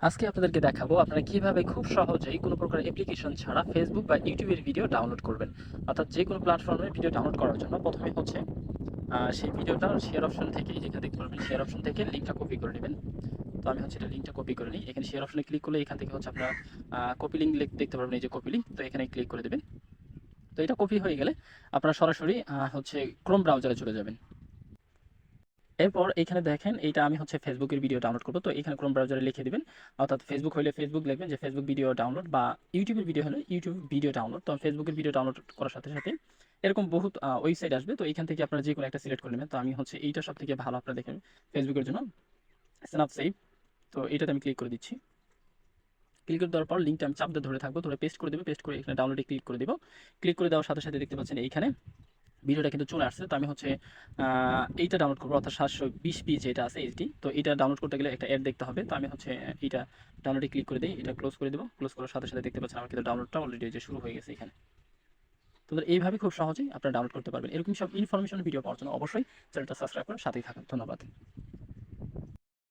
আজকে আপনাদেরকে দেখাবো আপনারা কিভাবে খুব সহজেই কোনো প্রকার অ্যাপ্লিকেশন ছাড়া ফেসবুক বা ইউটিউবের ভিডিও ডাউনলোড করবেন। অর্থাৎ যে কোনো প্ল্যাটফর্মের ভিডিও ডাউনলোড করার জন্য প্রথমে হচ্ছে সেই ভিডিওটা শেয়ার অপশন থেকে যেখানে দেখতে পারবেন শেয়ার অপশন থেকে লিঙ্কটা কপি করে নেবেন। তো আমি হচ্ছে এটা লিঙ্কটা কপি করে নিই। এখানে শেয়ার অপশনে ক্লিক করলে এখান থেকে হচ্ছে আপনারা কপি লিঙ্ক দেখতে পারবেন, এই যে কপি লিঙ্ক, তো এখানে ক্লিক করে দেবেন। তো এটা কপি হয়ে গেলে আপনারা সরাসরি হচ্ছে ক্রোম ব্রাউজারে চলে যাবেন। এরপর এখানে দেখেন এইটা আমি হচ্ছে ফেসবুকের ভিডিও ডাউনলোড করব, তো এখানে ক্রোম ব্রাউজারে লিখে দিবেন। অর্থাৎ ফেসবুক হলে ফেসবুক লিখবেন যে ফেসবুক ভিডিও ডাউনলোড, বা ইউটিউবের ভিডিও হলে ইউটিউব ভিডিও ডাউনলোড। তো ফেসবুকের ভিডিও ডাউনলোড করার সাথে সাথে এরকম বহুত ওয়েবসাইট আসবে, তো এখান থেকে আপনারা যে কোনো একটা সিলেক্ট করে নেবেন। তো আমি হচ্ছে এইটা সব থেকে ভালো আপনারা দেখেন ফেসবুকের জন্য, স্ন্যাপ সেভ। তো এটাতে আমি ক্লিক করে দিচ্ছি। ক্লিক করে দেওয়ার পর লিঙ্কটা আমি চাপ দিয়ে ধরে থাকবো, ধরে পেস্ট করে দেবো, পেস্ট করে এখানে ডাউনলোডে ক্লিক করে দেবো। ক্লিক করে দেওয়ার সাথে সাথে দেখতে পাচ্ছেন এইখানে ভিডিওটা কিন্তু চলে আসছে। তো আমি হচ্ছে এইটা ডাউনলোড করবো, অর্থাৎ 720p যেটা আছে এইচডি। তো এটা ডাউনলোড করতে গেলে একটা অ্যাড দেখতে হবে। তো আমি হচ্ছে এইটা ডাউনলোডে ক্লিক করে দিই, এটা ক্লোজ করে দেবো। ক্লোজ করার সাথে সাথে দেখতে পাচ্ছেন আমার কিন্তু ডাউনলোডটা অলরেডি যে শুরু হয়ে গেছে এখানে। তো এইভাবে খুব সহজেই আপনারা ডাউনলোড করতে পারবেন। এরকম সব ইনফরমেশন ভিডিও পাওয়ার জন্য অবশ্যই চ্যানেলটা সাবস্ক্রাইব করে সাথেই থাকুন। ধন্যবাদ।